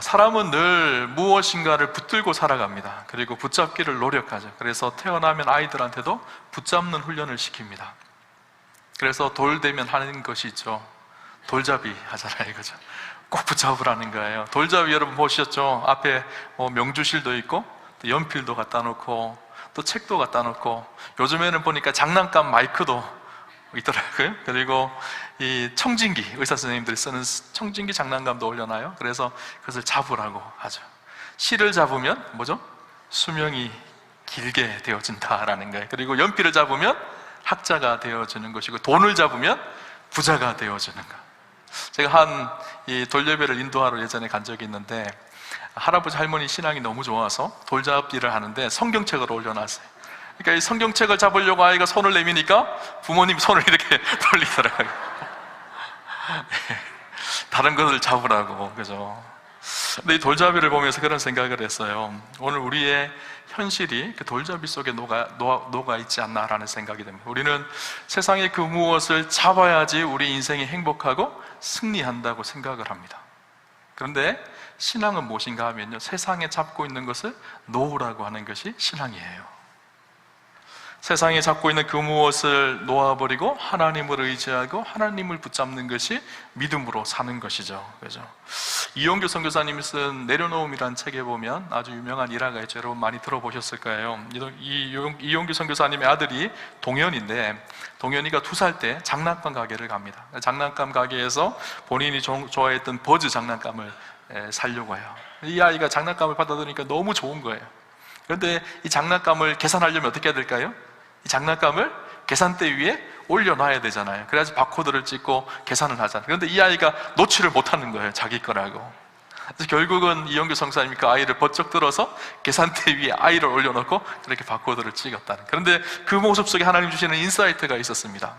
사람은 늘 무엇인가를 붙들고 살아갑니다. 그리고 붙잡기를 노력하죠. 그래서 태어나면 아이들한테도 붙잡는 훈련을 시킵니다. 그래서 돌 되면 하는 것이 있죠. 돌잡이 하잖아요, 그죠? 꼭 붙잡으라는 거예요. 돌잡이 여러분 보셨죠? 앞에 명주실도 있고 또 연필도 갖다 놓고 또 책도 갖다 놓고, 요즘에는 보니까 장난감 마이크도 있더라고요. 그리고 이 청진기, 의사 선생님들이 쓰는 청진기 장난감도 올려놔요. 그래서 그것을 잡으라고 하죠. 실을 잡으면 뭐죠? 수명이 길게 되어진다라는 거예요. 그리고 연필을 잡으면 학자가 되어지는 것이고, 돈을 잡으면 부자가 되어지는 거. 제가 이 돌예배를 인도하러 예전에 간 적이 있는데, 할아버지 할머니 신앙이 너무 좋아서 돌잡이를 하는데 성경책을 올려놨어요. 그러니까 이 성경책을 잡으려고 아이가 손을 내미니까 부모님 손을 이렇게 돌리더라고요. 다른 것을 잡으라고, 그죠? 근데 이 돌잡이를 보면서 그런 생각을 했어요. 오늘 우리의 현실이 그 돌잡이 속에 녹아 있지 않나라는 생각이 듭니다. 우리는 세상의 그 무엇을 잡아야지 우리 인생이 행복하고 승리한다고 생각을 합니다. 그런데 신앙은 무엇인가 하면요, 세상에 잡고 있는 것을 놓으라고 하는 것이 신앙이에요. 세상에 잡고 있는 그 무엇을 놓아버리고 하나님을 의지하고 하나님을 붙잡는 것이 믿음으로 사는 것이죠. 그죠? 이용규 선교사님이 쓴 내려놓음이라는 책에 보면 아주 유명한 일화가 있죠. 여러분 많이 들어보셨을 거예요. 이용규 선교사님의 아들이 동현인데, 동현이가 2살 때 장난감 가게를 갑니다. 장난감 가게에서 본인이 좋아했던 버즈 장난감을 사려고 해요. 이 아이가 장난감을 받아들이니까 너무 좋은 거예요. 그런데 이 장난감을 계산하려면 어떻게 해야 될까요? 이 장난감을 계산대 위에 올려놔야 되잖아요. 그래야지 바코드를 찍고 계산을 하잖아요. 그런데 이 아이가 놓지를 못하는 거예요, 자기 거라고. 그래서 결국은 이용규 선교사님이 그 아이를 번쩍 들어서 계산대 위에 아이를 올려놓고 그렇게 바코드를 찍었다는. 그런데 그 모습 속에 하나님 주시는 인사이트가 있었습니다.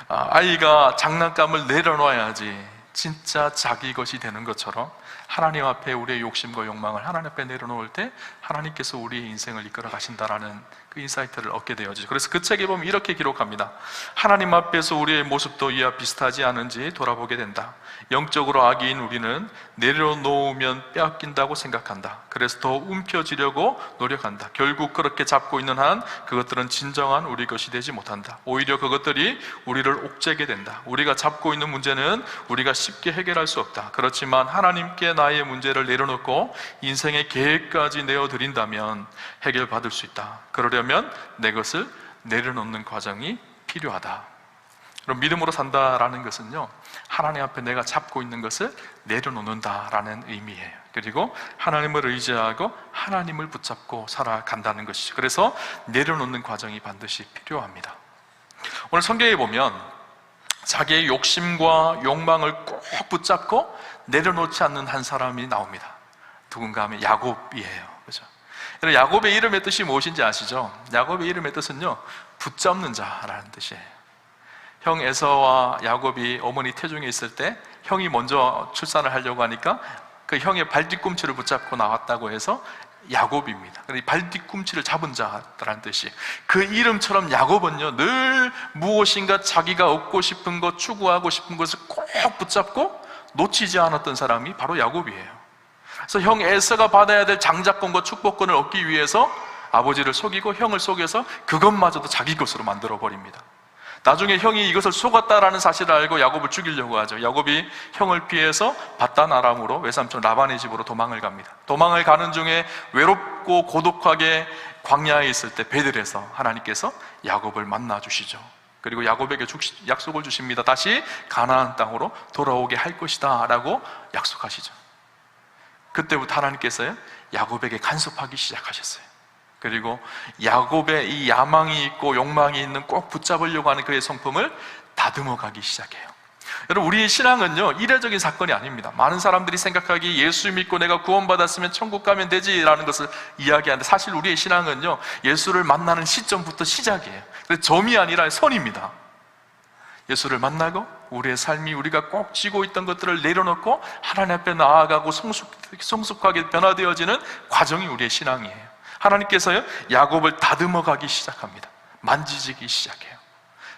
아이가 장난감을 내려놔야지 진짜 자기 것이 되는 것처럼 하나님 앞에 우리의 욕심과 욕망을 하나님 앞에 내려놓을 때 하나님께서 우리의 인생을 이끌어 가신다라는 그 인사이트를 얻게 되어지죠. 그래서 그 책에 보면 이렇게 기록합니다. 하나님 앞에서 우리의 모습도 이와 비슷하지 않은지 돌아보게 된다. 영적으로 아기인 우리는 내려놓으면 빼앗긴다고 생각한다. 그래서 더 움켜쥐려고 노력한다. 결국 그렇게 잡고 있는 한 그것들은 진정한 우리 것이 되지 못한다. 오히려 그것들이 우리를 옥죄게 된다. 우리가 잡고 있는 문제는 우리가 쉽게 해결할 수 없다. 그렇지만 하나님께 나의 문제를 내려놓고 인생의 계획까지 내어드린다면 해결받을 수 있다. 그러려면 내 것을 내려놓는 과정이 필요하다. 그럼 믿음으로 산다라는 것은요, 하나님 앞에 내가 잡고 있는 것을 내려놓는다라는 의미예요. 그리고 하나님을 의지하고 하나님을 붙잡고 살아간다는 것이죠. 그래서 내려놓는 과정이 반드시 필요합니다. 오늘 성경에 보면 자기의 욕심과 욕망을 꼭 붙잡고 내려놓지 않는 한 사람이 나옵니다. 누군가 하면 야곱이에요. 그죠? 야곱의 이름의 뜻이 무엇인지 아시죠? 야곱의 이름의 뜻은요, 붙잡는 자라는 뜻이에요. 형 에서와 야곱이 어머니 태중에 있을 때 형이 먼저 출산을 하려고 하니까 그 형의 발뒤꿈치를 붙잡고 나왔다고 해서 야곱입니다. 발뒤꿈치를 잡은 자라는 뜻이에요. 그 이름처럼 야곱은요, 늘 무엇인가 자기가 얻고 싶은 것, 추구하고 싶은 것을 꼭 붙잡고 놓치지 않았던 사람이 바로 야곱이에요. 그래서 형 에서가 받아야 될 장자권과 축복권을 얻기 위해서 아버지를 속이고 형을 속여서 그것마저도 자기 것으로 만들어버립니다. 나중에 형이 이것을 속았다라는 사실을 알고 야곱을 죽이려고 하죠. 야곱이 형을 피해서 바단 아람으로 외삼촌 라반의 집으로 도망을 갑니다. 도망을 가는 중에 외롭고 고독하게 광야에 있을 때 베들에서 하나님께서 야곱을 만나 주시죠. 그리고 야곱에게 약속을 주십니다. 다시 가나안 땅으로 돌아오게 할 것이다 라고 약속하시죠. 그때부터 하나님께서요, 야곱에게 간섭하기 시작하셨어요. 그리고 야곱의 이 야망이 있고 욕망이 있는 꼭 붙잡으려고 하는 그의 성품을 다듬어 가기 시작해요. 여러분, 우리의 신앙은요, 이례적인 사건이 아닙니다. 많은 사람들이 생각하기에 예수 믿고 내가 구원받았으면 천국 가면 되지라는 것을 이야기하는데, 사실 우리의 신앙은요, 예수를 만나는 시점부터 시작이에요. 그래서 점이 아니라 선입니다. 예수를 만나고 우리의 삶이 우리가 꼭 쥐고 있던 것들을 내려놓고 하나님 앞에 나아가고 성숙하게 변화되어지는 과정이 우리의 신앙이에요. 하나님께서요, 야곱을 다듬어 가기 시작합니다. 만지기 시작해요.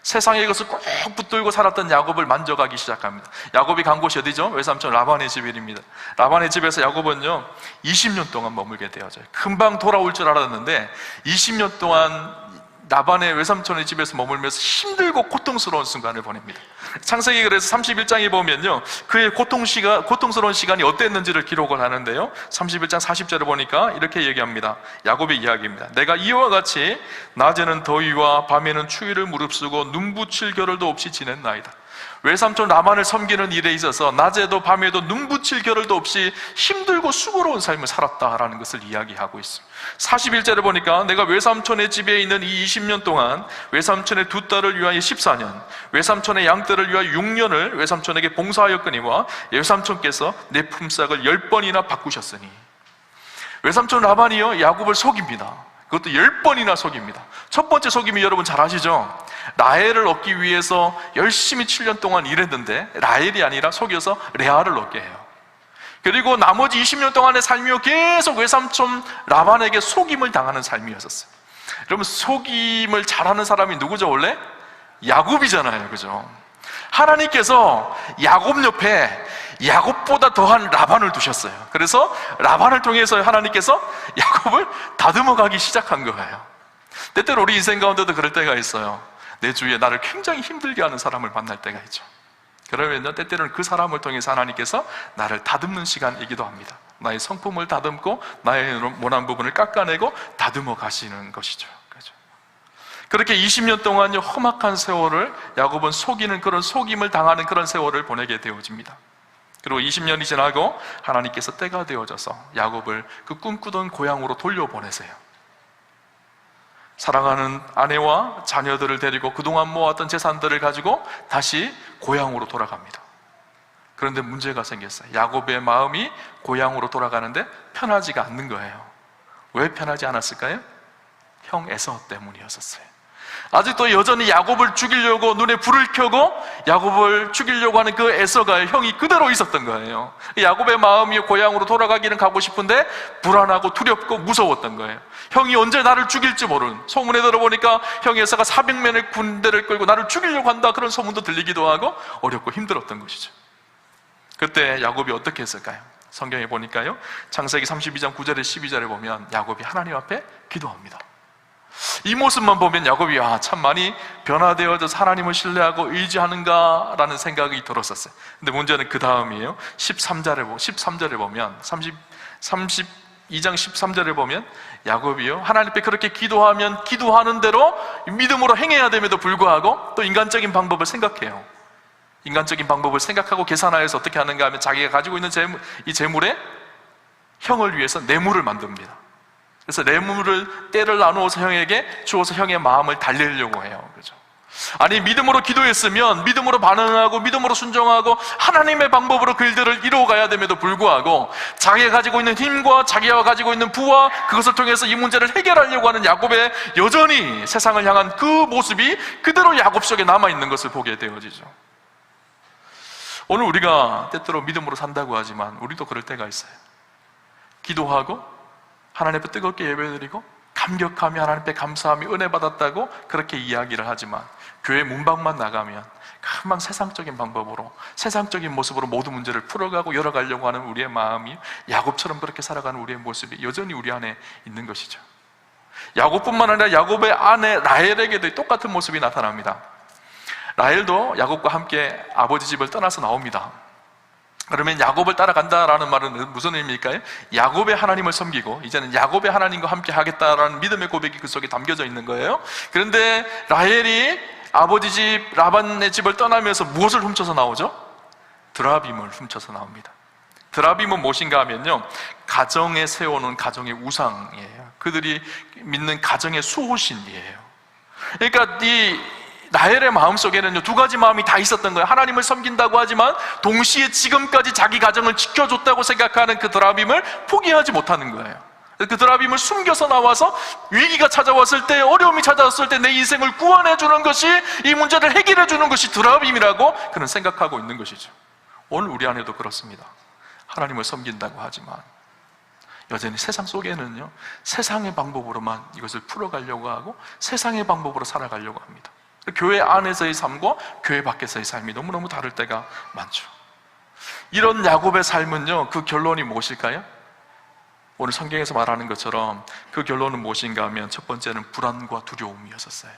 세상에 이것을 꼭 붙들고 살았던 야곱을 만져가기 시작합니다. 야곱이 간 곳이 어디죠? 외삼촌 라반의 집입니다. 라반의 집에서 야곱은요 20년 동안 머물게 되어져요. 금방 돌아올 줄 알았는데 20년 동안 라반의 외삼촌의 집에서 머물면서 힘들고 고통스러운 순간을 보냅니다. 창세기 그래서 31장에 보면요 그의 고통스러운 시간이 어땠는지를 기록을 하는데요 31장 40절에 보니까 이렇게 얘기합니다. 야곱의 이야기입니다. 내가 이와 같이 낮에는 더위와 밤에는 추위를 무릅쓰고 눈붙일 겨를도 없이 지냈나이다. 외삼촌 라반을 섬기는 일에 있어서 낮에도 밤에도 눈붙일 겨를도 없이 힘들고 수고로운 삶을 살았다라는 것을 이야기하고 있습니다. 41절에 보니까 내가 외삼촌의 집에 있는 이 20년 동안 외삼촌의 두 딸을 위하여 14년, 외삼촌의 양떼를 위하여 6년을 외삼촌에게 봉사하였거니와 외삼촌께서 내 품삯을 10번이나 바꾸셨으니. 외삼촌 라반이요 야곱을 속입니다. 그것도 10번이나 속입니다. 첫 번째 속임이 여러분 잘 아시죠? 라헬을 얻기 위해서 열심히 7년 동안 일했는데 라헬이 아니라 속여서 레아를 얻게 해요. 그리고 나머지 20년 동안의 삶이요 계속 외삼촌 라반에게 속임을 당하는 삶이었었어요. 여러분 속임을 잘하는 사람이 누구죠 원래? 야곱이잖아요, 그죠? 하나님께서 야곱 옆에 야곱보다 더한 라반을 두셨어요. 그래서 라반을 통해서 하나님께서 야곱을 다듬어 가기 시작한 거예요. 때때로 우리 인생 가운데도 그럴 때가 있어요. 내 주위에 나를 굉장히 힘들게 하는 사람을 만날 때가 있죠. 그러면 때때로는 그 사람을 통해서 하나님께서 나를 다듬는 시간이기도 합니다. 나의 성품을 다듬고 나의 모난 부분을 깎아내고 다듬어 가시는 것이죠. 그렇게 20년 동안요 험악한 세월을 야곱은 속이는 그런 속임을 당하는 그런 세월을 보내게 되어집니다. 그리고 20년이 지나고 하나님께서 때가 되어져서 야곱을 그 꿈꾸던 고향으로 돌려보내세요. 사랑하는 아내와 자녀들을 데리고 그동안 모았던 재산들을 가지고 다시 고향으로 돌아갑니다. 그런데 문제가 생겼어요. 야곱의 마음이 고향으로 돌아가는데 편하지가 않는 거예요. 왜 편하지 않았을까요? 형 에서 때문이었었어요. 아직도 여전히 야곱을 죽이려고 눈에 불을 켜고 야곱을 죽이려고 하는 그 에서가 형이 그대로 있었던 거예요. 야곱의 마음이 고향으로 돌아가기는 가고 싶은데 불안하고 두렵고 무서웠던 거예요. 형이 언제 나를 죽일지 모르는, 소문에 들어보니까 형 에서가 400명의 군대를 끌고 나를 죽이려고 한다 그런 소문도 들리기도 하고 어렵고 힘들었던 것이죠. 그때 야곱이 어떻게 했을까요? 성경에 보니까요 창세기 32장 9절에 12절에 보면 야곱이 하나님 앞에 기도합니다. 이 모습만 보면 야곱이 참 많이 변화되어져서 하나님을 신뢰하고 의지하는가 라는 생각이 들었었어요. 근데 문제는 그 다음이에요. 13절에 보면 32장 13절에 보면 야곱이요 하나님 앞에 그렇게 기도하면 기도하는 대로 믿음으로 행해야 됨에도 불구하고 또 인간적인 방법을 생각해요. 인간적인 방법을 생각하고 계산하여서 어떻게 하는가 하면 자기가 가지고 있는 이 재물에 형을 위해서 뇌물을 만듭니다. 그래서 뇌물을 때를 나누어서 형에게 주어서 형의 마음을 달래려고 해요. 그죠? 아니 믿음으로 기도했으면 믿음으로 반응하고 믿음으로 순종하고 하나님의 방법으로 그 일들을 이루어가야 됨에도 불구하고 자기가 가지고 있는 힘과 자기가 가지고 있는 부와 그것을 통해서 이 문제를 해결하려고 하는 야곱의 여전히 세상을 향한 그 모습이 그대로 야곱 속에 남아있는 것을 보게 되어지죠. 오늘 우리가 때때로 믿음으로 산다고 하지만 우리도 그럴 때가 있어요. 기도하고 하나님 앞에 뜨겁게 예배드리고 감격하며 하나님 앞에 감사하며 은혜 받았다고 그렇게 이야기를 하지만 교회 문밖만 나가면 금방 세상적인 방법으로 세상적인 모습으로 모든 문제를 풀어가고 열어가려고 하는 우리의 마음이 야곱처럼 그렇게 살아가는 우리의 모습이 여전히 우리 안에 있는 것이죠. 야곱뿐만 아니라 야곱의 아내 라헬에게도 똑같은 모습이 나타납니다. 라헬도 야곱과 함께 아버지 집을 떠나서 나옵니다. 그러면 야곱을 따라간다라는 말은 무슨 의미일까요? 야곱의 하나님을 섬기고 이제는 야곱의 하나님과 함께 하겠다라는 믿음의 고백이 그 속에 담겨져 있는 거예요. 그런데 라헬이 아버지 집 라반의 집을 떠나면서 무엇을 훔쳐서 나오죠? 드라빔을 훔쳐서 나옵니다. 드라빔은 무엇인가 하면요 가정에 세워놓은 가정의 우상이에요. 그들이 믿는 가정의 수호신이에요. 그러니까 이 라헬의 마음속에는 두 가지 마음이 다 있었던 거예요. 하나님을 섬긴다고 하지만 동시에 지금까지 자기 가정을 지켜줬다고 생각하는 그 드라빔을 포기하지 못하는 거예요. 그 드라빔을 숨겨서 나와서 위기가 찾아왔을 때, 어려움이 찾아왔을 때 내 인생을 구원해 주는 것이, 이 문제를 해결해 주는 것이 드라빔이라고 그는 생각하고 있는 것이죠. 오늘 우리 안에도 그렇습니다. 하나님을 섬긴다고 하지만 여전히 세상 속에는요 세상의 방법으로만 이것을 풀어가려고 하고 세상의 방법으로 살아가려고 합니다. 교회 안에서의 삶과 교회 밖에서의 삶이 너무너무 다를 때가 많죠. 이런 야곱의 삶은요, 그 결론이 무엇일까요? 오늘 성경에서 말하는 것처럼 그 결론은 무엇인가 하면 첫 번째는 불안과 두려움이었었어요.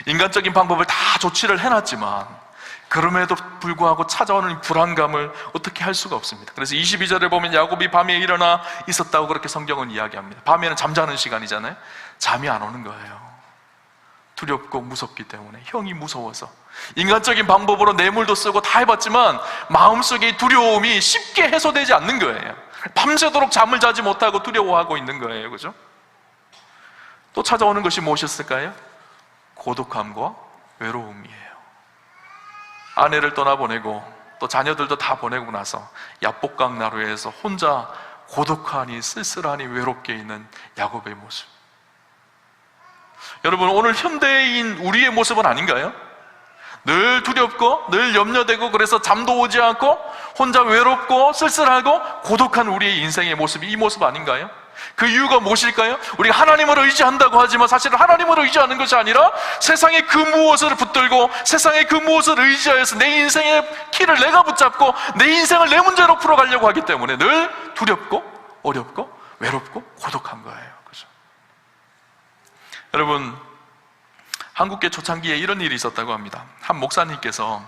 인간적인 방법을 다 조치를 해놨지만 그럼에도 불구하고 찾아오는 불안감을 어떻게 할 수가 없습니다. 그래서 22절에 보면 야곱이 밤에 일어나 있었다고 그렇게 성경은 이야기합니다. 밤에는 잠자는 시간이잖아요. 잠이 안 오는 거예요. 두렵고 무섭기 때문에, 형이 무서워서. 인간적인 방법으로 뇌물도 쓰고 다 해봤지만 마음속에 이 두려움이 쉽게 해소되지 않는 거예요. 밤새도록 잠을 자지 못하고 두려워하고 있는 거예요. 그죠? 또 찾아오는 것이 무엇이었을까요? 고독함과 외로움이에요. 아내를 떠나보내고 또 자녀들도 다 보내고 나서 야복강 나루에서 혼자 고독하니 쓸쓸하니 외롭게 있는 야곱의 모습. 여러분, 오늘 현대인 우리의 모습은 아닌가요? 늘 두렵고 늘 염려되고 그래서 잠도 오지 않고 혼자 외롭고 쓸쓸하고 고독한 우리의 인생의 모습이 이 모습 아닌가요? 그 이유가 무엇일까요? 우리가 하나님을 의지한다고 하지만 사실은 하나님을 의지하는 것이 아니라 세상의 그 무엇을 붙들고 세상의 그 무엇을 의지하여서 내 인생의 키를 내가 붙잡고 내 인생을 내 문제로 풀어가려고 하기 때문에 늘 두렵고 어렵고 외롭고 고독한 거예요. 그죠? 여러분, 한국계 초창기에 이런 일이 있었다고 합니다. 한 목사님께서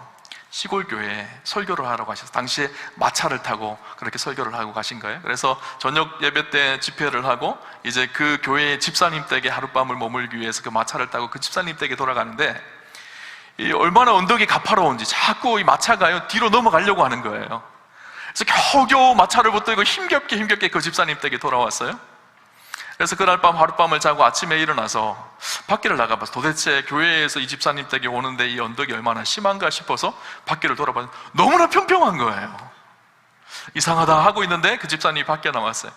시골 교회에 설교를 하러 가셔서 당시에 마차를 타고 그렇게 설교를 하고 가신 거예요. 그래서 저녁 예배 때 집회를 하고 이제 그 교회의 집사님 댁에 하룻밤을 머물기 위해서 그 마차를 타고 그 집사님 댁에 돌아가는데 이 얼마나 언덕이 가파로운지 자꾸 이 마차가요 뒤로 넘어가려고 하는 거예요. 그래서 겨우겨우 마차를 붙들고 힘겹게 그 집사님 댁에 돌아왔어요. 그래서 그날 밤 하룻밤을 자고 아침에 일어나서 밖에를 나가봐서 도대체 교회에서 이 집사님 댁에 오는데 이 언덕이 얼마나 심한가 싶어서 밖에를 돌아봤는데 너무나 평평한 거예요. 이상하다 하고 있는데 그 집사님이 밖에 나왔어요.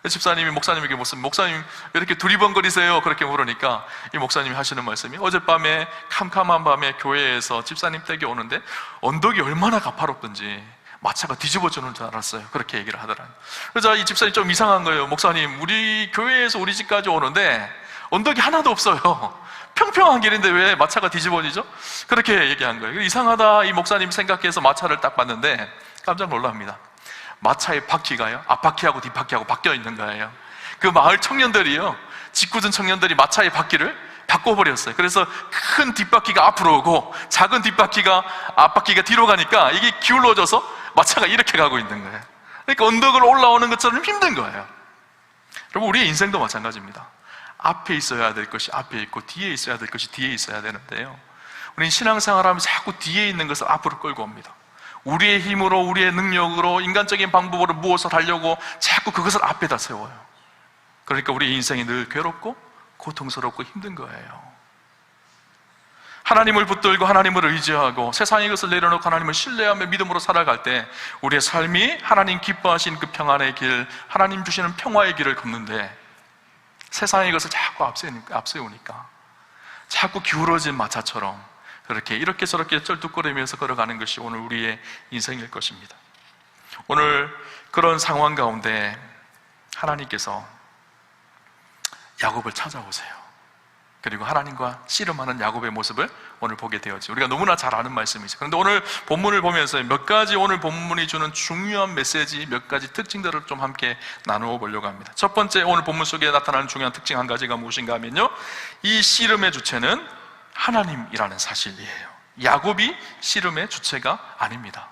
집사님이 목사님에게 목사님 왜 이렇게 두리번거리세요? 그렇게 물으니까 이 목사님이 하시는 말씀이 어젯밤에 캄캄한 밤에 교회에서 집사님 댁에 오는데 언덕이 얼마나 가파롭던지 마차가 뒤집어지는 줄 알았어요. 그렇게 얘기를 하더라고요. 그래서 이 집사님 좀 이상한 거예요. 목사님, 우리 교회에서 우리 집까지 오는데 언덕이 하나도 없어요. 평평한 길인데 왜 마차가 뒤집어지죠? 그렇게 얘기한 거예요. 이상하다 이 목사님 생각해서 마차를 딱 봤는데 깜짝 놀랍니다. 마차의 바퀴가요 앞바퀴하고 뒷바퀴하고 바뀌어 있는 거예요. 그 마을 청년들이요, 짓궂은 청년들이 마차의 바퀴를 바꿔버렸어요. 그래서 큰 뒷바퀴가 앞으로 오고 작은 뒷바퀴가 앞바퀴가 뒤로 가니까 이게 기울어져서 마차가 이렇게 가고 있는 거예요. 그러니까 언덕을 올라오는 것처럼 힘든 거예요. 여러분, 우리의 인생도 마찬가지입니다. 앞에 있어야 될 것이 앞에 있고 뒤에 있어야 될 것이 뒤에 있어야 되는데요, 우리는 신앙생활하면 자꾸 뒤에 있는 것을 앞으로 끌고 옵니다. 우리의 힘으로 우리의 능력으로 인간적인 방법으로 무엇을 하려고 자꾸 그것을 앞에다 세워요. 그러니까 우리 인생이 늘 괴롭고 고통스럽고 힘든 거예요. 하나님을 붙들고 하나님을 의지하고 세상의 것을 내려놓고 하나님을 신뢰하며 믿음으로 살아갈 때 우리의 삶이 하나님 기뻐하신 그 평안의 길, 하나님 주시는 평화의 길을 걷는데 세상의 것을 자꾸 앞세우니까 자꾸 기울어진 마차처럼 그렇게 이렇게 저렇게 쩔뚝거리면서 걸어가는 것이 오늘 우리의 인생일 것입니다. 오늘 그런 상황 가운데 하나님께서 야곱을 찾아오세요. 그리고 하나님과 씨름하는 야곱의 모습을 오늘 보게 되었죠. 우리가 너무나 잘 아는 말씀이죠. 그런데 오늘 본문을 보면서 몇 가지 오늘 본문이 주는 중요한 메시지, 몇 가지 특징들을 좀 함께 나누어 보려고 합니다. 첫 번째, 오늘 본문 속에 나타나는 중요한 특징 한 가지가 무엇인가 하면요, 이 씨름의 주체는 하나님이라는 사실이에요. 야곱이 씨름의 주체가 아닙니다.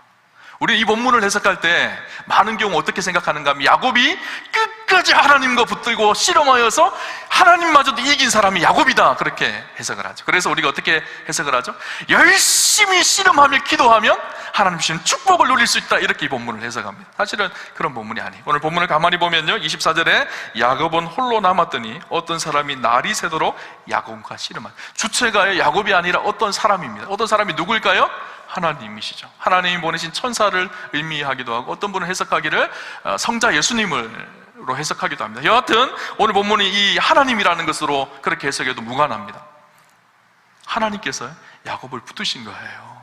우리 이 본문을 해석할 때 많은 경우 어떻게 생각하는가 하면 야곱이 끝까지 하나님과 붙들고 씨름하여서 하나님마저도 이긴 사람이 야곱이다, 그렇게 해석을 하죠. 그래서 우리가 어떻게 해석을 하죠? 열심히 씨름하며 기도하면 하나님 주시는 축복을 누릴 수 있다, 이렇게 이 본문을 해석합니다. 사실은 그런 본문이 아니에요. 오늘 본문을 가만히 보면요, 24절에 야곱은 홀로 남았더니 어떤 사람이 날이 새도록 야곱과 씨름한, 주체가 야곱이 아니라 어떤 사람입니다. 어떤 사람이 누구일까요? 하나님이시죠. 하나님이 보내신 천사를 의미하기도 하고 어떤 분은 해석하기를 성자 예수님으로 해석하기도 합니다. 여하튼 오늘 본문이 이 하나님이라는 것으로 그렇게 해석해도 무관합니다. 하나님께서 야곱을 붙드신 거예요.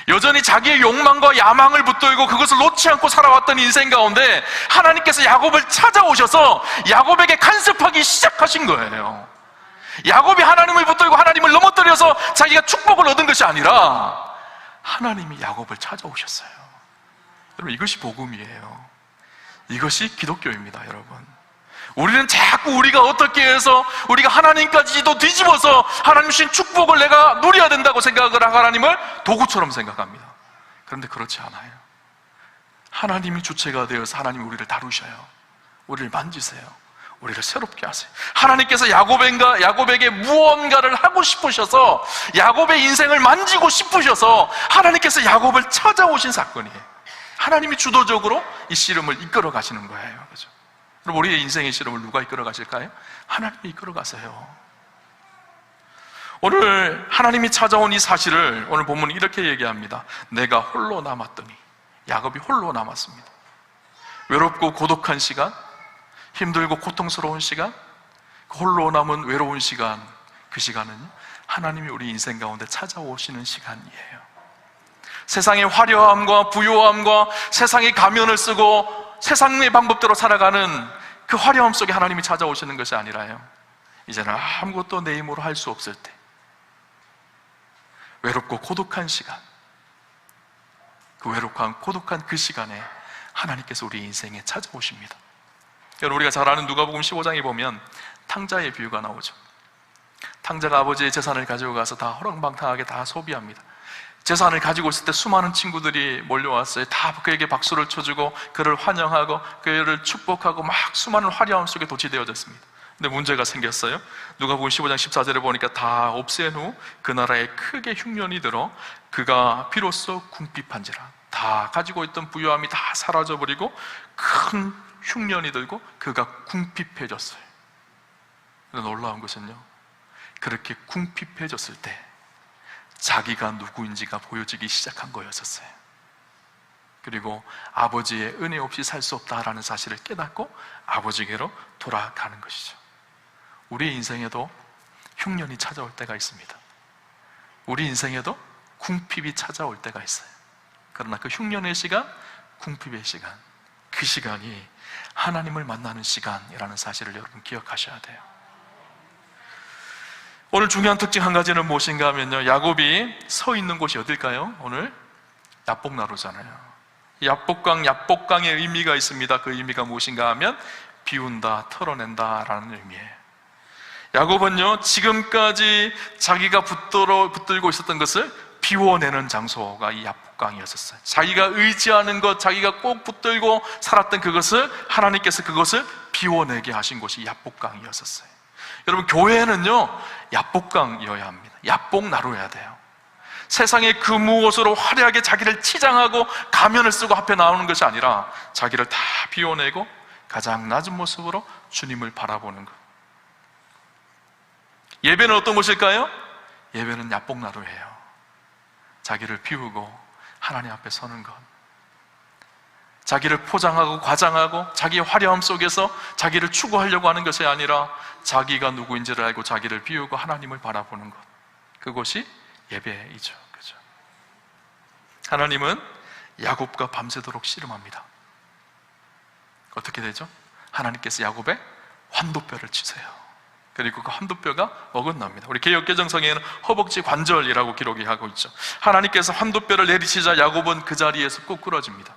여전히 자기의 욕망과 야망을 붙들고 그것을 놓지 않고 살아왔던 인생 가운데 하나님께서 야곱을 찾아오셔서 야곱에게 간섭하기 시작하신 거예요. 야곱이 하나님을 붙들고 하나님을 넘어뜨려서 자기가 축복을 얻은 것이 아니라 하나님이 야곱을 찾아오셨어요. 여러분, 이것이 복음이에요. 이것이 기독교입니다, 여러분. 우리는 자꾸 우리가 어떻게 해서 우리가 하나님까지도 뒤집어서 하나님 주신 축복을 내가 누려야 된다고 생각을 하고 하나님을 도구처럼 생각합니다. 그런데 그렇지 않아요. 하나님이 주체가 되어서 하나님이 우리를 다루셔요. 우리를 만지세요. 우리를 새롭게 하세요. 하나님께서 야곱에게 무언가를 하고 싶으셔서, 야곱의 인생을 만지고 싶으셔서 하나님께서 야곱을 찾아오신 사건이에요. 하나님이 주도적으로 이 씨름을 이끌어 가시는 거예요. 그죠? 그럼 우리의 인생의 씨름을 누가 이끌어 가실까요? 하나님이 이끌어 가세요. 오늘 하나님이 찾아온 이 사실을 오늘 본문은 이렇게 얘기합니다. 내가 홀로 남았더니. 야곱이 홀로 남았습니다. 외롭고 고독한 시간, 힘들고 고통스러운 시간, 홀로 남은 외로운 시간, 그 시간은 하나님이 우리 인생 가운데 찾아오시는 시간이에요. 세상의 화려함과 부요함과 세상의 가면을 쓰고 세상의 방법대로 살아가는 그 화려함 속에 하나님이 찾아오시는 것이 아니라요, 이제는 아무것도 내 힘으로 할 수 없을 때, 외롭고 고독한 시간, 그 외롭고 고독한 그 시간에 하나님께서 우리 인생에 찾아오십니다. 여러분, 우리가 잘 아는 누가복음 15장에 보면 탕자의 비유가 나오죠. 탕자가 아버지의 재산을 가지고 가서 다 허랑방탕하게 다 소비합니다. 재산을 가지고 있을 때 수많은 친구들이 몰려왔어요. 다 그에게 박수를 쳐주고 그를 환영하고 그를 축복하고 막 수많은 화려함 속에 도취되어졌습니다. 근데 문제가 생겼어요. 누가복음 15장 14절에 보니까 다 없앤 후 그 나라에 크게 흉년이 들어 그가 비로소 궁핍한지라. 다 가지고 있던 부유함이 다 사라져버리고 큰 흉년이 들고 그가 궁핍해졌어요. 그런데 놀라운 것은요, 그렇게 궁핍해졌을 때 자기가 누구인지가 보여지기 시작한 거였었어요. 그리고 아버지의 은혜 없이 살 수 없다라는 사실을 깨닫고 아버지께로 돌아가는 것이죠. 우리 인생에도 흉년이 찾아올 때가 있습니다. 우리 인생에도 궁핍이 찾아올 때가 있어요. 그러나 그 흉년의 시간, 궁핍의 시간, 그 시간이 하나님을 만나는 시간이라는 사실을 여러분 기억하셔야 돼요. 오늘 중요한 특징 한 가지는 무엇인가 하면요, 야곱이 서 있는 곳이 어딜까요? 오늘 야복나루잖아요. 야복강의 의미가 있습니다. 그 의미가 무엇인가 하면 비운다, 털어낸다 라는 의미예요. 야곱은요, 지금까지 자기가 붙들고 있었던 것을 비워내는 장소가 이 야복강이었어요. 자기가 의지하는 것, 자기가 꼭 붙들고 살았던 그것을 하나님께서 그것을 비워내게 하신 곳이 야복강이었어요. 여러분, 교회는요 야복강이어야 합니다. 야복나루여야 돼요. 세상의 그 무엇으로 화려하게 자기를 치장하고 가면을 쓰고 앞에 나오는 것이 아니라 자기를 다 비워내고 가장 낮은 모습으로 주님을 바라보는 것. 예배는 어떤 것일까요? 예배는 야복나루예요. 자기를 비우고 하나님 앞에 서는 것, 자기를 포장하고 과장하고 자기의 화려함 속에서 자기를 추구하려고 하는 것이 아니라 자기가 누구인지를 알고 자기를 비우고 하나님을 바라보는 것, 그것이 예배이죠. 그죠? 하나님은 야곱과 밤새도록 씨름합니다. 어떻게 되죠? 하나님께서 야곱의 환도뼈를 치세요. 그리고 그 환도뼈가 어긋납니다. 우리 개역개정성에는 허벅지 관절이라고 기록이 하고 있죠. 하나님께서 환도뼈를 내리치자 야곱은 그 자리에서 꾸꾸러집니다.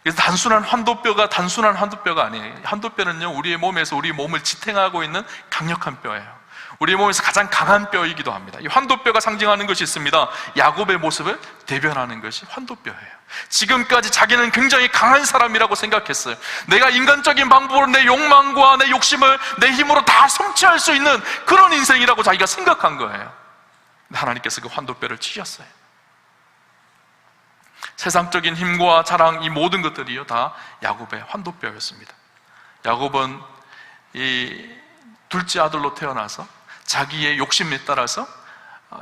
그래서 단순한 환도뼈가 아니에요. 환도뼈는요, 우리의 몸에서 우리 몸을 지탱하고 있는 강력한 뼈예요. 우리 몸에서 가장 강한 뼈이기도 합니다. 이 환도뼈가 상징하는 것이 있습니다. 야곱의 모습을 대변하는 것이 환도뼈예요. 지금까지 자기는 굉장히 강한 사람이라고 생각했어요. 내가 인간적인 방법으로 내 욕망과 내 욕심을 내 힘으로 다 성취할 수 있는 그런 인생이라고 자기가 생각한 거예요. 근데 하나님께서 그 환도뼈를 치셨어요. 세상적인 힘과 자랑, 이 모든 것들이요 다 야곱의 환도뼈였습니다. 야곱은 이 둘째 아들로 태어나서 자기의 욕심에 따라서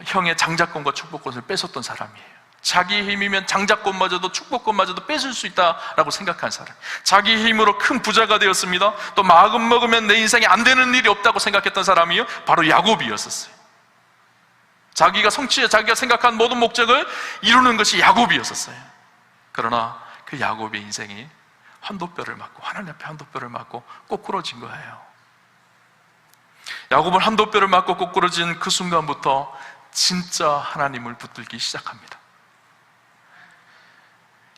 형의 장자권과 축복권을 뺏었던 사람이에요. 자기 힘이면 장자권마저도 축복권마저도 뺏을 수 있다라고 생각한 사람, 자기 힘으로 큰 부자가 되었습니다. 또 마음 먹으면 내 인생에 안 되는 일이 없다고 생각했던 사람이요 바로 야곱이었었어요. 자기가 생각한 모든 목적을 이루는 것이 야곱이었었어요. 그러나 그 야곱의 인생이 환도뼈를 맞고 하나님 앞에 환도뼈를 맞고 꼬꾸러진 거예요. 야곱은 한도뼈를 맞고 꼬꾸러진 그 순간부터 진짜 하나님을 붙들기 시작합니다.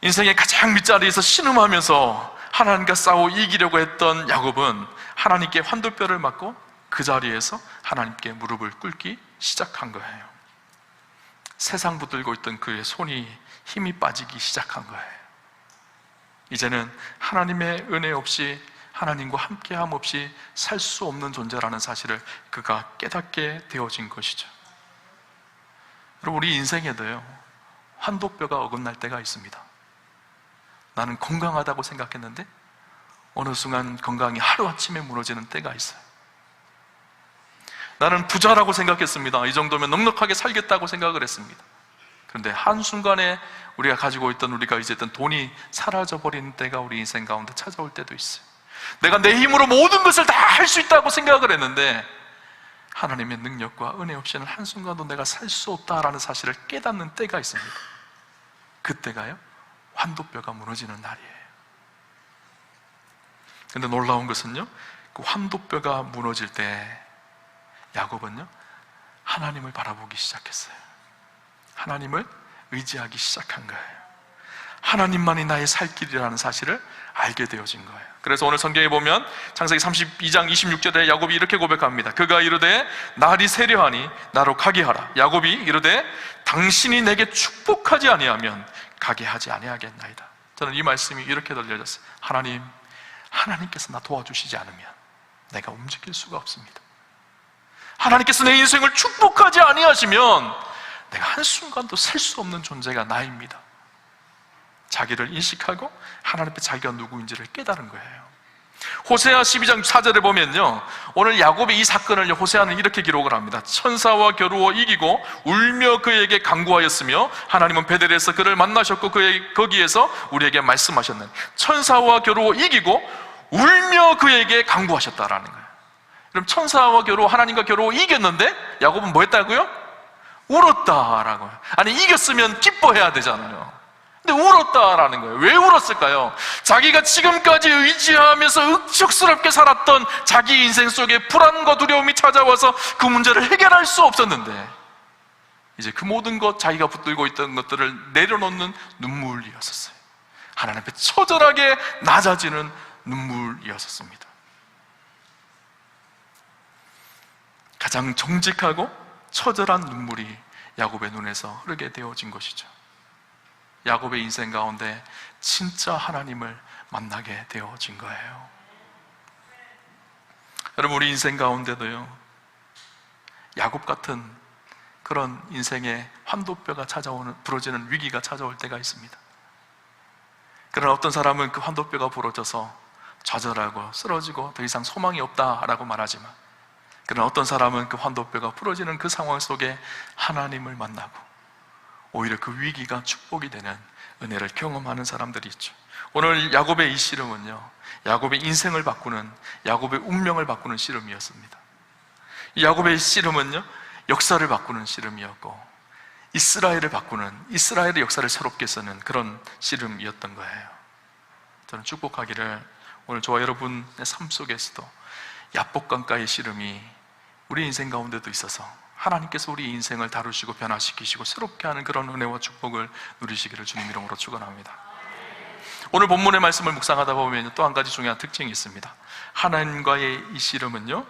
인생의 가장 밑자리에서 신음하면서 하나님과 싸워 이기려고 했던 야곱은 하나님께 환도뼈를 맞고 그 자리에서 하나님께 무릎을 꿇기 시작한 거예요. 세상 붙들고 있던 그의 손이 힘이 빠지기 시작한 거예요. 이제는 하나님의 은혜 없이, 하나님과 함께함 없이 살 수 없는 존재라는 사실을 그가 깨닫게 되어진 것이죠. 여러분, 우리 인생에도요, 환도뼈가 어긋날 때가 있습니다. 나는 건강하다고 생각했는데 어느 순간 건강이 하루아침에 무너지는 때가 있어요. 나는 부자라고 생각했습니다. 이 정도면 넉넉하게 살겠다고 생각을 했습니다. 그런데 한순간에 우리가 가지고 있던, 우리가 의지했던 돈이 사라져버리는 때가 우리 인생 가운데 찾아올 때도 있어요. 내가 내 힘으로 모든 것을 다 할 수 있다고 생각을 했는데 하나님의 능력과 은혜 없이는 한순간도 내가 살 수 없다라는 사실을 깨닫는 때가 있습니다. 그때가요, 환도뼈가 무너지는 날이에요. 근데 놀라운 것은요, 그 환도뼈가 무너질 때 야곱은요, 하나님을 바라보기 시작했어요. 하나님을 의지하기 시작한 거예요. 하나님만이 나의 살 길이라는 사실을 알게 되어진 거예요. 그래서 오늘 성경에 보면 창세기 32장 26절에 야곱이 이렇게 고백합니다. 그가 이르되 날이 세려하니 나로 가게 하라. 야곱이 이르되 당신이 내게 축복하지 아니하면 가게 하지 아니하겠나이다. 저는 이 말씀이 이렇게 들려졌어요. 하나님께서 나 도와주시지 않으면 내가 움직일 수가 없습니다. 하나님께서 내 인생을 축복하지 아니하시면 내가 한순간도 살 수 없는 존재가 나입니다. 자기를 인식하고 하나님 앞에 자기가 누구인지를 깨달은 거예요. 호세아 12장 4절에 보면요, 오늘 야곱의 이 사건을 호세아는 이렇게 기록을 합니다. 천사와 겨루어 이기고 울며 그에게 간구하였으며 하나님은 베델에서 그를 만나셨고 거기에서 우리에게 말씀하셨는, 천사와 겨루어 이기고 울며 그에게 간구하셨다라는 거예요. 그럼 천사와 겨루어, 하나님과 겨루어 이겼는데 야곱은 뭐 했다고요? 울었다라고요. 아니, 이겼으면 기뻐해야 되잖아요. 근데 울었다라는 거예요. 왜 울었을까요? 자기가 지금까지 의지하면서 억척스럽게 살았던 자기 인생 속에 불안과 두려움이 찾아와서 그 문제를 해결할 수 없었는데 이제 그 모든 것, 자기가 붙들고 있던 것들을 내려놓는 눈물이었었어요. 하나님 앞에 처절하게 낮아지는 눈물이었었습니다. 가장 정직하고 처절한 눈물이 야곱의 눈에서 흐르게 되어진 것이죠. 야곱의 인생 가운데 진짜 하나님을 만나게 되어진 거예요. 여러분, 우리 인생 가운데도요, 야곱 같은 그런 인생의 환도뼈가 부러지는 위기가 찾아올 때가 있습니다. 그러나 어떤 사람은 그 환도뼈가 부러져서 좌절하고 쓰러지고 더 이상 소망이 없다라고 말하지만, 그러나 어떤 사람은 그 환도뼈가 부러지는 그 상황 속에 하나님을 만나고 오히려 그 위기가 축복이 되는 은혜를 경험하는 사람들이 있죠. 오늘 야곱의 이 씨름은요, 야곱의 인생을 바꾸는, 야곱의 운명을 바꾸는 씨름이었습니다. 이 야곱의 씨름은요, 역사를 바꾸는 씨름이었고 이스라엘을 바꾸는, 이스라엘의 역사를 새롭게 쓰는 그런 씨름이었던 거예요. 저는 축복하기를 오늘 저와 여러분의 삶 속에서도 야복강가의 씨름이 우리 인생 가운데도 있어서 하나님께서 우리 인생을 다루시고 변화시키시고 새롭게 하는 그런 은혜와 축복을 누리시기를 주님 이름으로 축원합니다. 오늘 본문의 말씀을 묵상하다 보면 또 한 가지 중요한 특징이 있습니다. 하나님과의 이 씨름은요,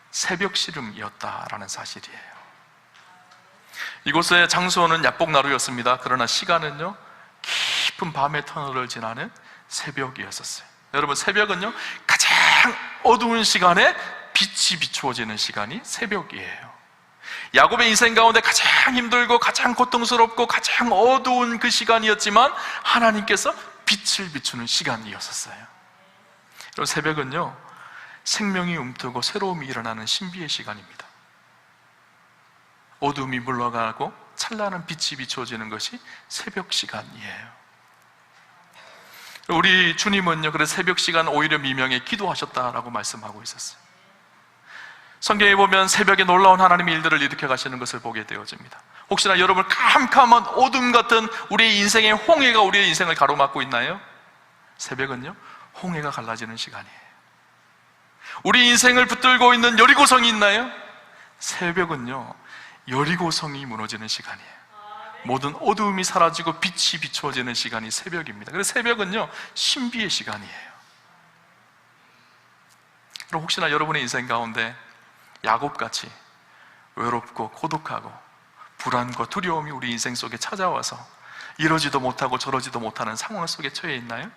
새벽 씨름이었다라는 사실이에요. 이곳의 장소는 야복나루였습니다. 그러나 시간은요, 깊은 밤의 터널을 지나는 새벽이었었어요. 여러분, 새벽은요, 가장 어두운 시간에 빛이 비추어지는 시간이 새벽이에요. 야곱의 인생 가운데 가장 힘들고 가장 고통스럽고 가장 어두운 그 시간이었지만 하나님께서 빛을 비추는 시간이었었어요. 그리고 새벽은요, 생명이 움트고 새로움이 일어나는 신비의 시간입니다. 어둠이 물러가고 찬란한 빛이 비추어지는 것이 새벽 시간이에요. 우리 주님은요, 그래서 새벽 시간 오히려 미명에 기도하셨다라고 말씀하고 있었어요. 성경에 보면 새벽에 놀라운 하나님의 일들을 일으켜 가시는 것을 보게 되어집니다. 혹시나 여러분 캄캄한 어둠 같은 우리의 인생의 홍해가 우리의 인생을 가로막고 있나요? 새벽은요, 홍해가 갈라지는 시간이에요. 우리 인생을 붙들고 있는 여리고성이 있나요? 새벽은요, 여리고성이 무너지는 시간이에요. 모든 어두움이 사라지고 빛이 비추어지는 시간이 새벽입니다. 그래서 새벽은요, 신비의 시간이에요. 그럼 혹시나 여러분의 인생 가운데 야곱같이 외롭고 고독하고 불안과 두려움이 우리 인생 속에 찾아와서 이러지도 못하고 저러지도 못하는 상황 속에 처해 있나요?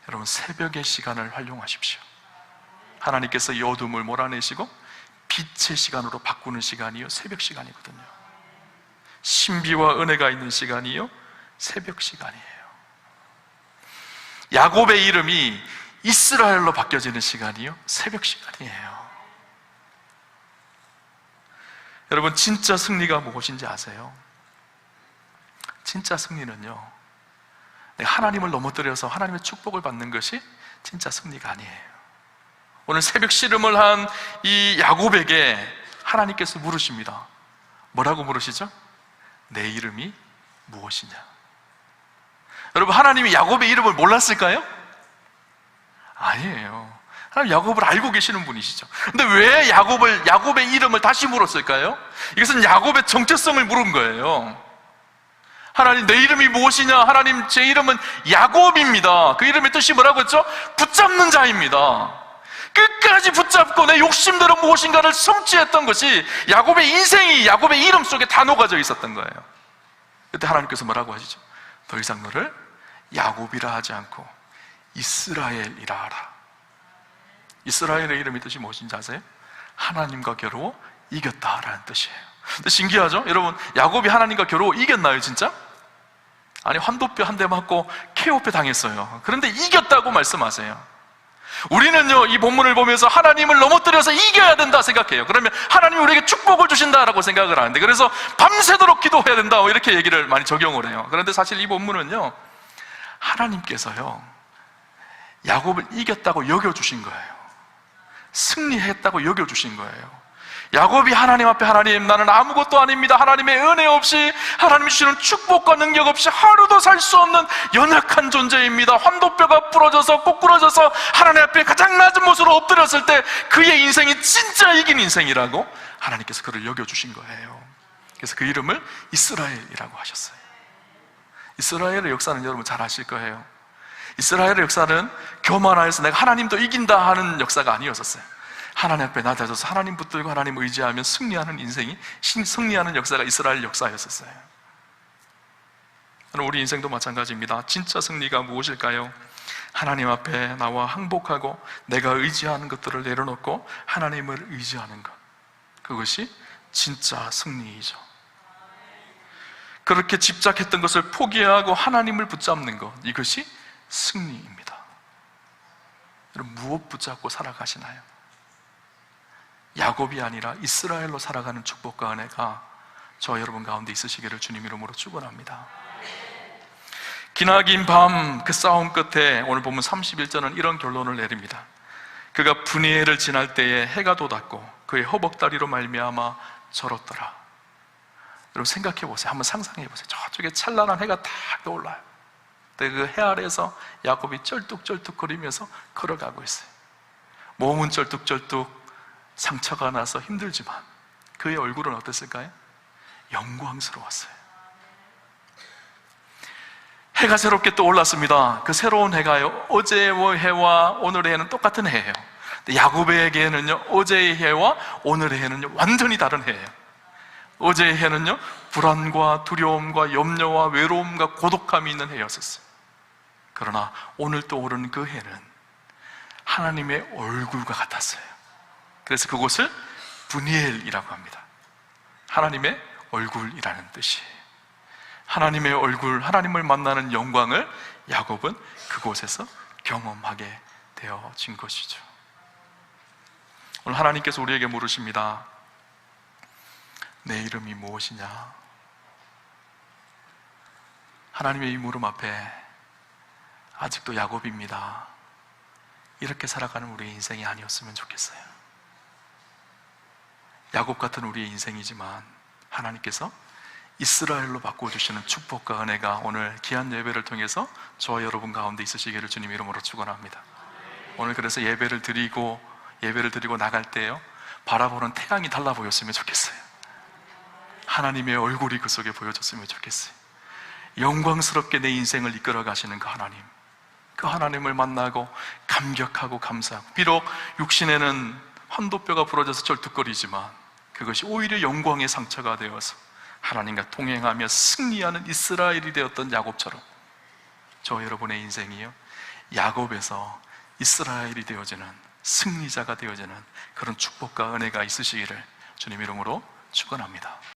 여러분, 새벽의 시간을 활용하십시오. 하나님께서 이 어둠을 몰아내시고 빛의 시간으로 바꾸는 시간이요, 새벽 시간이거든요. 신비와 은혜가 있는 시간이요, 새벽 시간이에요. 야곱의 이름이 이스라엘로 바뀌어지는 시간이요, 새벽 시간이에요. 여러분, 진짜 승리가 무엇인지 아세요? 진짜 승리는요, 내가 하나님을 넘어뜨려서 하나님의 축복을 받는 것이 진짜 승리가 아니에요. 오늘 새벽 씨름을 한 이 야곱에게 하나님께서 물으십니다. 뭐라고 물으시죠? 내 이름이 무엇이냐? 여러분, 하나님이 야곱의 이름을 몰랐을까요? 아니에요. 하나님 야곱을 알고 계시는 분이시죠. 근데 왜 야곱의 이름을 다시 물었을까요? 이것은 야곱의 정체성을 물은 거예요. 하나님, 내 이름이 무엇이냐? 하나님, 제 이름은 야곱입니다. 그 이름의 뜻이 뭐라고 했죠? 붙잡는 자입니다. 끝까지 붙잡고 내 욕심대로 무엇인가를 성취했던 것이 야곱의 인생이 야곱의 이름 속에 다 녹아져 있었던 거예요. 그때 하나님께서 뭐라고 하시죠? 더 이상 너를 야곱이라 하지 않고 이스라엘이라 하라. 이스라엘의 이름의 뜻이 무엇인지 아세요? 하나님과 겨루어 이겼다라는 뜻이에요. 근데 신기하죠? 여러분, 야곱이 하나님과 겨루어 이겼나요, 진짜? 아니, 환도뼈 한 대 맞고 KO패 당했어요. 그런데 이겼다고 말씀하세요. 우리는요, 이 본문을 보면서 하나님을 넘어뜨려서 이겨야 된다 생각해요. 그러면 하나님이 우리에게 축복을 주신다라고 생각을 하는데, 그래서 밤새도록 기도해야 된다, 이렇게 얘기를 많이 적용을 해요. 그런데 사실 이 본문은요, 하나님께서요, 야곱을 이겼다고 여겨주신 거예요. 승리했다고 여겨주신 거예요. 야곱이 하나님 앞에, 하나님, 나는 아무것도 아닙니다, 하나님의 은혜 없이, 하나님이 주시는 축복과 능력 없이 하루도 살 수 없는 연약한 존재입니다. 환도뼈가 부러져서 꼬꾸러져서 하나님 앞에 가장 낮은 모습으로 엎드렸을 때 그의 인생이 진짜 이긴 인생이라고 하나님께서 그를 여겨주신 거예요. 그래서 그 이름을 이스라엘이라고 하셨어요. 이스라엘의 역사는 여러분 잘 아실 거예요. 이스라엘의 역사는 교만하여서 내가 하나님도 이긴다 하는 역사가 아니었었어요. 하나님 앞에 낮아져서 하나님 붙들고 하나님 의지하면 승리하는 인생이, 승리하는 역사가 이스라엘 역사였었어요. 우리 인생도 마찬가지입니다. 진짜 승리가 무엇일까요? 하나님 앞에 나와 항복하고 내가 의지하는 것들을 내려놓고 하나님을 의지하는 것, 그것이 진짜 승리이죠. 그렇게 집착했던 것을 포기하고 하나님을 붙잡는 것, 이것이 승리입니다. 여러분, 무엇 붙잡고 살아가시나요? 야곱이 아니라 이스라엘로 살아가는 축복과 은혜가 저와 여러분 가운데 있으시기를 주님 이름으로 축원합니다. 기나긴 밤 그 싸움 끝에 오늘 보면 31절은 이런 결론을 내립니다. 그가 분이엘을 지날 때에 해가 돋았고 그의 허벅다리로 말미암아 절었더라. 여러분 생각해 보세요. 한번 상상해 보세요. 저쪽에 찬란한 해가 딱 떠올라요. 그 해 아래에서 야곱이 쩔뚝쩔뚝거리면서 걸어가고 있어요. 몸은 쩔뚝쩔뚝 상처가 나서 힘들지만 그의 얼굴은 어땠을까요? 영광스러웠어요. 해가 새롭게 떠올랐습니다. 그 새로운 해가요, 어제의 해와 오늘의 해는 똑같은 해예요. 야곱에게는요, 어제의 해와 오늘의 해는요, 완전히 다른 해예요. 어제의 해는요, 불안과 두려움과 염려와 외로움과 고독함이 있는 해였었어요. 그러나 오늘 떠오르는 그 해는 하나님의 얼굴과 같았어요. 그래서 그곳을 분이엘이라고 합니다. 하나님의 얼굴이라는 뜻이에요. 하나님의 얼굴, 하나님을 만나는 영광을 야곱은 그곳에서 경험하게 되어진 것이죠. 오늘 하나님께서 우리에게 물으십니다. 내 이름이 무엇이냐? 하나님의 이 물음 앞에 아직도 야곱입니다, 이렇게 살아가는 우리의 인생이 아니었으면 좋겠어요. 야곱 같은 우리의 인생이지만 하나님께서 이스라엘로 바꿔주시는 축복과 은혜가 오늘 귀한 예배를 통해서 저와 여러분 가운데 있으시기를 주님 이름으로 축원합니다. 오늘 그래서 예배를 드리고 나갈 때요, 바라보는 태양이 달라 보였으면 좋겠어요. 하나님의 얼굴이 그 속에 보여줬으면 좋겠어요. 영광스럽게 내 인생을 이끌어 가시는 그 하나님, 그 하나님을 만나고 감격하고 감사하고, 비록 육신에는 환도뼈가 부러져서 절뚝거리지만 그것이 오히려 영광의 상처가 되어서 하나님과 동행하며 승리하는 이스라엘이 되었던 야곱처럼, 저 여러분의 인생이요, 야곱에서 이스라엘이 되어지는, 승리자가 되어지는 그런 축복과 은혜가 있으시기를 주님 이름으로 축원합니다.